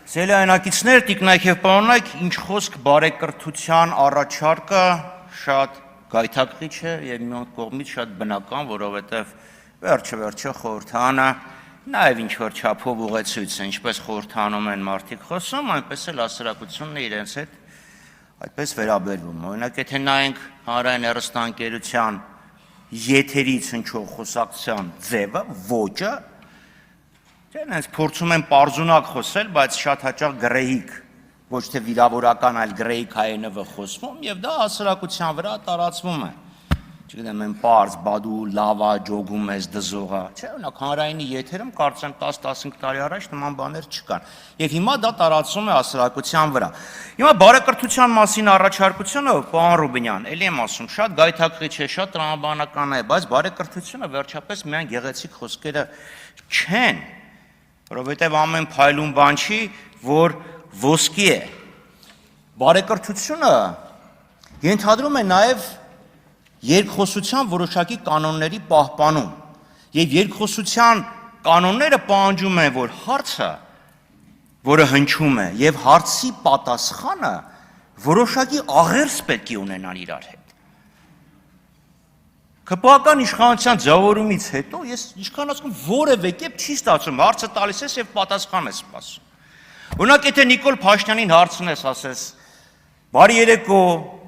Սելայանակիցներ, տիկնայք և պարոնայք, ինչ խոսք բարեկրթության առաջարկը շատ գայթակղիչ է և մի կողմից շատ բնական, որովհետև վերջը խորհրդարանը նաև ինչ-որ չափով ուղեցույց է, ինչպես խորհրդարանում են մարդիկ խոսում, այնպես էլ հասարակությունն է իրենց հետ այդպես վերաբերվում։ Օրինակ, եթե նայենք հանրային հեռուստաընկերության եթերից հնչող խոսակցության ձևը, ոճը, հենց փորձում են պարզունակ խոսել, բայց շատ հաճախ գրեհիկ, ոչ թե վիրավորական, այլ գրեհիկ հայերենով խոսվում և դա հասարակության վրա տարածվում է։ Չգիտեմ, են պարզ, բադու, լավա, ջոգում ես, դզողա, չէ, օրինակ հանրայինի եթերում կարծեմ 10-15 տարի առաջ նման բաներ չկան։ Եվ հիմա դա տարածվում է հասարակության վրա։ Հիմա բարեկրթության մասին առաջարկությունը, պարոն Ռուբինյան, էլի եմ ասում, շատ գայթակղիչ է, շատ տրամաբանական է, բայց բարեկրթությունը վերջապես միայն գեղեցիկ խոսքերը չեն, որովհետև ամեն փայլուն բան չի, որ ոսկի է։ Բարեկրթությունը ենթադրում է նաև երկխոսության որոշակի կանոնների պահպանում և երկխոսության կանոնները պահանջում են, որ հարցը, որը հնչում է, և հարցի պատասխանը որոշակի աղերս պետք է ունենան իրար հետ։ ԿՊԱ-ական իշխանության ձևավորումից հետո ես ինչքան ասում որևէ կերպ չի ստացվում, հարցը տալիս ես և պատասխան ես սպասում։ Օրինակ, եթե Նիկոլ Փաշինյանին հարցնես, ասես, բարի երեկո,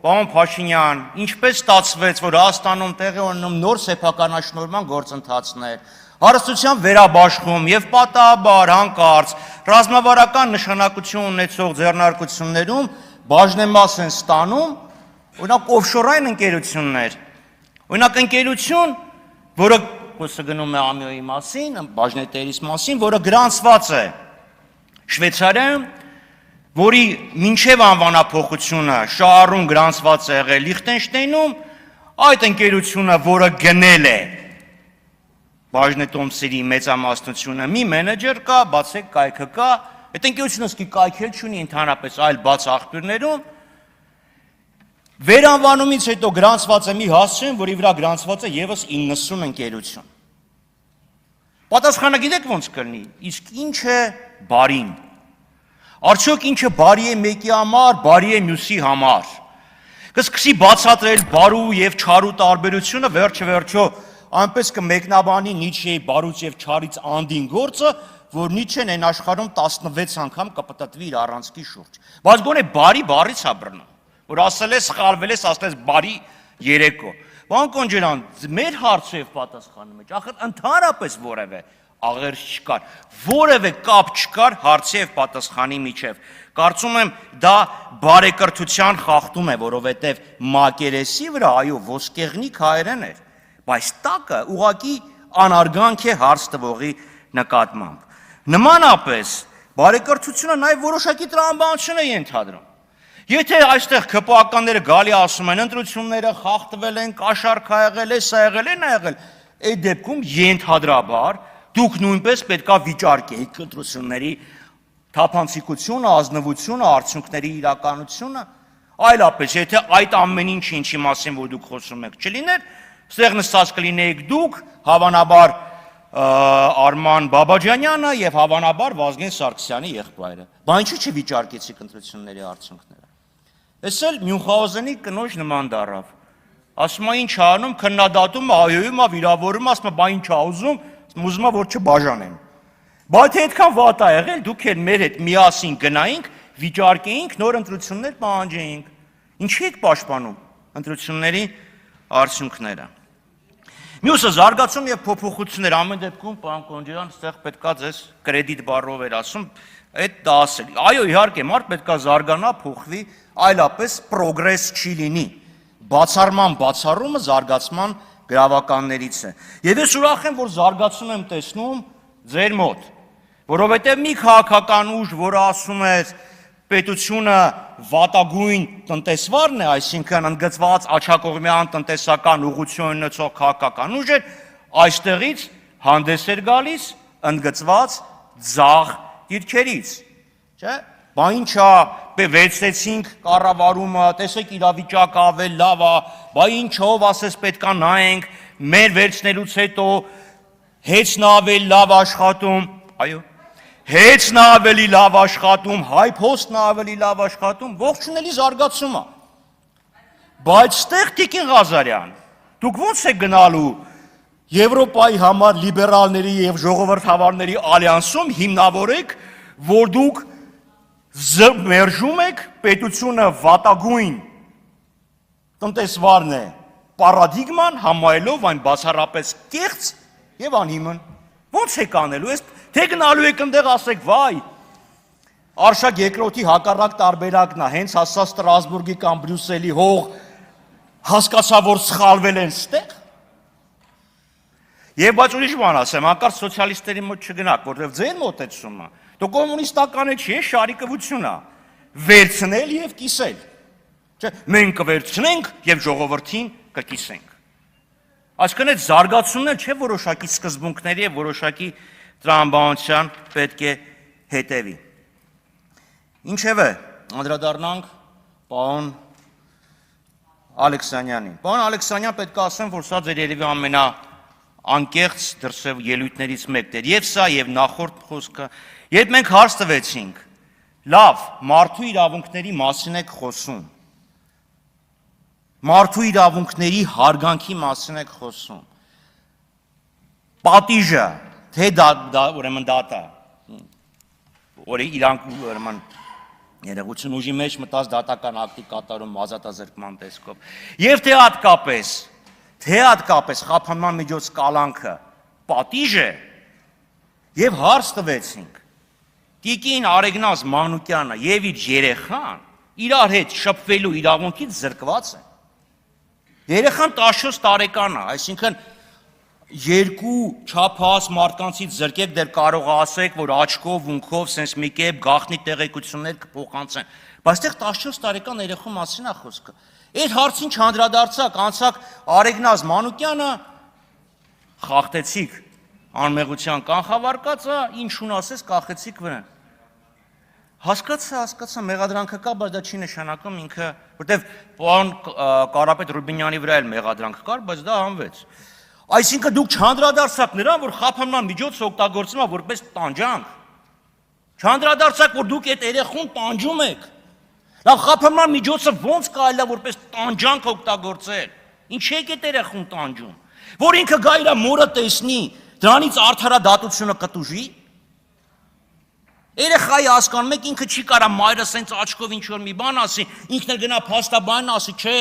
պարոն Փաշինյան, ինչպես ստացվեց, որ Հայաստանում տեղի ունենում նոր սեփականաշնորհման գործընթացներ, հարստության վերաբաշխում և պատահաբար հանկարծ ռազմավարական նշանակություն ունեցող ձեռնարկություններում բաժնեմաս են ստանում, օրինակ օֆշորային ընկերություններ, օրինակ ընկերություն, որը խոսքը գնում է Ամիոյի մասին, բաժնետերիս մասին, որը գրանցված է Շվեյցարիայում, որի մինչև անվանափոխությունը շահառուն գրանցված է եղել Լիխտենշտեյնում, այդ ընկերությունը, որը գնել է բաժնետոմսերի մեծամասնությունը, մի մենեջեր կա, բացեք կայքը կա, այդ ընկերությունը սկի կայքել չունի ընդհանրապես այլ բաց աղբյուրներում, վերանվանումից հետո գրանցված է մի հասցեն, որի վրա գրանցված է ևս 90 ընկերություն։ Պատասխանը գիտեք ոնց կլինի, իսկ ինչ է բարին։ Արդյոք ինչը բարի է մեկի համար, բարի է մյուսի համար։ Կսկսի բացատրել բարու և չարու տարբերությունը, վերջը այնպես կմեկնաբանի Նիչեի բարուց և չարից անդին գործը, որ Նիչեն այն աշխարհում 16 անգամ կպտտվի իր առանցքի շուրջ։ Բայց գոնե բարի բառից է բռնում, որ ասել է, սխալվել ես, ասել ես բարի երեկո։ Պարոն Կոնջերյան, մեր հարցը և պատասխանը մեջ, ախր ընդհանրապես որևէ աղերս չկար, որևէ կապ չկար հարցի և պատասխանի միջև։ Կարծում եմ դա բարեկրթության խախտում է, որովհետև մակերեսի վրա, այո, ոսկեղնիկ հայերեն էր, բայց տակը ուղղակի անարգանք է հարց տվողի նկատմամբ։ Նմանապես բարեկրթությունը նաև որոշակի տրամաբանություն է ենթադրում։ Եթե այստեղ ԿՊԱ-ականները գալի ասում են, ընտրությունները խախտվել են, կաշառք ա եղել է, սա եղել է, նա եղել, այդ դեպքում ենթադրաբար դուք նույնպես պետք է վիճարկեիք ընտրությունների թափանցիկությունը, ազնվությունը, արդյունքների իրականությունը, այլապես, եթե այդ ամեն ինչի մասին, որ դուք խոսում եք, չլիներ, ստեղ նստած կլինեիք դուք, հավանաբար Արման Բաբաջանյանը և հավանաբար Վազգեն Սարգսյանի եղբայրը։ Բա ինչու չվիճարկեցիք ընտրությունների արդյունքները։ Էս էլ Մյունխաուզենի կնոջ նման դառավ։ Ասում է ինչ անում, քննադատում, հայոյում, վիրավորում, ասում է բա ինչ ա ուզում, ուզում է որ չբաժանեն։ Բայց այդքան վատ ա եղել, դուք էլ մեր հետ միասին գնայինք, վիճարկեինք, նոր ընտրություններ պահանջեինք։ Ինչի եք պաշտպանում ընտրությունների արդյունքները։ Մյուսը զարգացում և փոփոխություններ, ամեն դեպքում, պարոն Կոնջերյան, ստեղ պետքա ձեզ կրեդիտ բառով էր ասում, այդ դա ասել։ Այո, իհարկե, մարդ պետքա զարգանա, փոխվի, այլապես պրոգրես չի լինի։ Բացառման բացառումը զարգացման գրավականներից է։ Եվ ես ուրախ եմ, որ զարգացում եմ տեսնում ձեր մոտ, որովհետև մի քաղաքական ուժ, որը ասում էր պետությունը վատագույն տնտեսվարն է, այսինքն ընդգծված աջակողմյան տնտեսական ուղղություն ունեցող քաղաքական ուժ էր, այստեղից հանդես էր գալիս ընդգծված ձախ դիրքերից, չէ՞։ Բա ինչա, վերցրեցինք կառավարումը, տեսեք իրավիճակը ավել լավ է, բա ինչով ասես պետքա նայենք, մեր վերցնելուց հետո հեծն ավել լավ աշխատում, այո։ Հեծն ավելի լավ աշխատում, հայ փոստն ավելի լավ աշխատում, ողջունելի զարգացում է։ Բայց ստեղ Տիկին Ղազարյան, դուք ո՞նց եք գնալու Եվրոպայի համար լիբերալների եւ ժողովրդավարների ալյանսում հիմնավորեք, որ դուք մերժում եք պետությունը վատագույն տնտեսվարն է պարադիգման համայելով այն բացառապես կեղծ եւ անհիմն։ Ո՞նց եք անելու, ես թե գնալու եք այնտեղ ասեք, վայ, Արշակ երկրորդի հակառակ տարբերակն է, հենց հասա Ստրասբուրգի կամ Բրյուսելի հող հասկացա, որ սխալվել են ստեղ։ Եվ բայց ուրիշ բան ասեմ, հանկարծ սոցիալիստերի մոտ չգնաք, որովհետև ձեր մոտեցումը, դու կոմունիստականը չի, շարիկվություն է, վերցնել եւ կիսել։ Չէ, մենք կվերցնենք եւ ժողովրդին կկիսենք։ Այսինքն այդ զարգացումն էլ չէ որոշակի սկզբունքների եւ որոշակի տրամաբանության պետք է հետևի։ Ինչևէ, անդրադառնանք պարոն Ալեքսանյանին։ Պարոն Ալեքսանյան, պետք է ասեմ, որ սա ձեր երևի անկեղծ դրսև ելույթներից մեկն էր, եւ սա եւ նախորդ խոսքը, երբ մենք հարց տվեցինք, լավ, մարդու իրավունքների մասին եք խոսում, մարդու իրավունքների հարգանքի մասին եք խոսում, պատիժը, թե ուրեմն դատա, իրանք ուրեմն երեխություն ուժի մեջ մտած դատական ակտի կատարում ազատազրկման տեսքով, եւ թե հատկապես խափանման միջոց կալանքը պատիժ է եւ հարց տվեցինք Տիկին Արեգնազ Մանուկյանը եւ իր երեխան իրար հետ շփվելու իրավունքից զրկված են։ Երեխան 14 տարեկան է, այսինքն երկու չափահաս մարդկանցից զրկեք դեռ կարող ասեք, որ աչքով, ունքով, սենց մի կերպ գաղտնի տեղեկություններ կփոխանցեն, բայց այդտեղ 14 տարեկան երեխու մասին է խոսքը։ Այդ հարցին չանդրադարձակ, անցակ Արեգնազ Մանուկյանը խախտեցիք անմեղության կանխավարկածը, ինչուն ասես կախեցիք վրան։ Հասկացա, մեղադրանքը կա, բայց դա չի նշանակում ինքը, որտեվ պարոն Կարապետ Ռուբինյանի վրա էլ մեղադրանք կար, բայց դա հանվեց։ Այսինքն դուք չանդրադարձաք նրան, որ խափանման միջոցը օգտագործվում է որպես տանջանք։ Չանդրադարձաք, որ դուք այդ երեխուն տանջում եք։ Լավ, խափանման միջոցը ո՞նց կարելի է որպես տանջանք օգտագործել։ Ինչ եք այդ երեխուն տանջում, որ ինքը գա իր մորը տեսնի, դրանից արդարադատությունը կտուժի։ Երեխայի հասկանում եք, ինքը չի կարա մայրը սենց աչքով ինչ որ մի բան ասի, ինքն էլ գնա փաստաբանն ասի, չէ,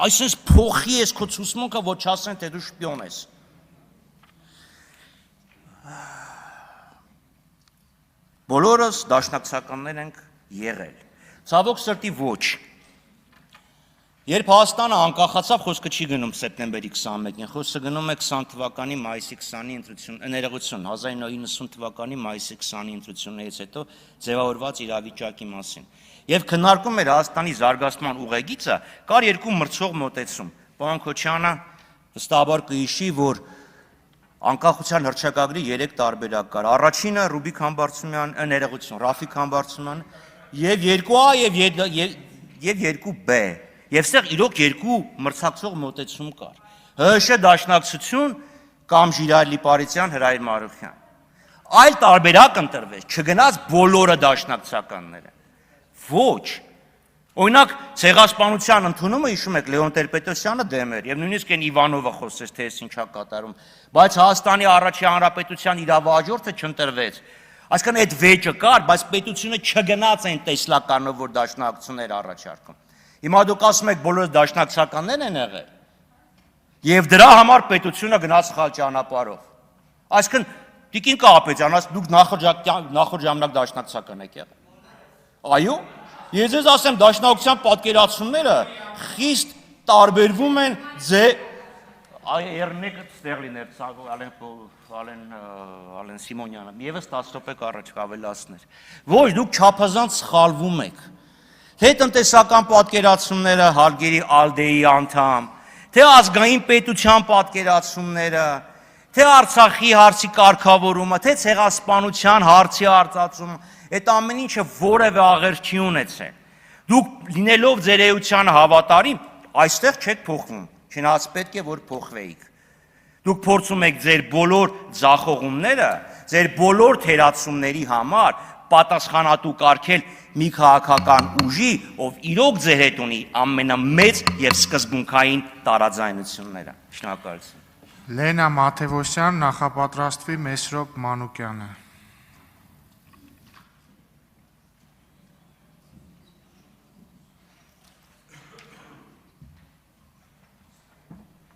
այսպես փոխի ես քո ցուցմունքը, որ չասեն, թե դու շպիոն ես։ Բոլորս դաշնակցականներ ենք եղել։ Ցավոք սրտի ոչ։ Երբ Հայաստանը անկախացավ, խոսքը չի գնում սեպտեմբերի 21-ին, խոսքը գնում է 20 թվականի մայիսի 20-ի ներողություն, 1990 թվականի մայիսի 20-ի ընտրություններից հետո ձևավորված իրավիճակի մասին։ Եվ քննարկում էր Հայաստանի զարգացման ուղեգիծը, կար երկու մրցող մոտեցում։ Պարոն Քոչյանը վստահաբար կհիշի, որ անկախության հռչակագրի 3 տարբերակ կար։ Առաջինը Ռուբիկ Համբարձումյան, ներողություն, Ռաֆիկ Համբարձումյան, եւ 2A եւ 2B։ Եվ ստեղ իրոք երկու մրցակցող մոտեցում կար։ ՀՀՇ դաշնակցություն կամ Ժիրայր Լիպարիսյան, Հրայր Մարուխյան։ Այլ տարբերակ ընտրվեց, չգնաց բոլորը դաշնակցականները։ Ոչ։ Օրինակ ցեղասպանության ընդունումը հիշում եք Լեոն Տեր-Պետրոսյանը դեմ էր եւ նույնիսկ այն Իվանովը խոսեց, թե այս ինչա կատարում, բայց Հայաստանի առաջի հանրապետության իրավահաջորդը չընտրվեց։ Այսինքն այդ վեճը կար, բայց պետությունը չգնաց այն տեսլականով, որ դաշնակցություններ առաջարկում։ Հիմա դուք ասում եք բոլորս դաշնակցականներ են եղել եւ դրա համար պետությունը գնաց սխալ ճանապարհով։ Այսինքն Տիկին Կարապետյան, դուք նախորդ ժամանակ դաշնակցական եք եղել։ Այո, ես ձեզ ասեմ, դաշնակցության պատկերացումները խիստ տարբերվում են Երնեկը ստեղ լիներ Ալեն Սիմոնյանը, եւս 10 րոպե առաջ կավելացներ։ Ոչ, դուք չափազանց սխալվում եք։ Թե տնտեսական պատկերացումները Հարգերի Ալդեի անդամ, թե ազգային պետության պատկերացումները, թե Արցախի հարցի կարգավորումը, թե ցեղասպանության հարցի արծածումը, այդ ամեն ինչը որևէ աղերս չի ունեցել։ Դուք լինելով ձեր էությանը հավատարիմ, այստեղ չեք փոխվում, չնայած պետք է որ փոխվեիք։ Դուք փորձում եք ձեր բոլոր ձախողումները ձեր բոլոր թերացումների համար պատասխանատու կարգել մի քաղաքական ուժի, ով իրոք ձեր հետ ունի ամենամեծ եւ սկզբունքային տարաձայնությունները։ Շնորհակալություն։ Լենա Մաթևոսյան, նախապատրաստվի Մեսրոպ Մանուկյանը։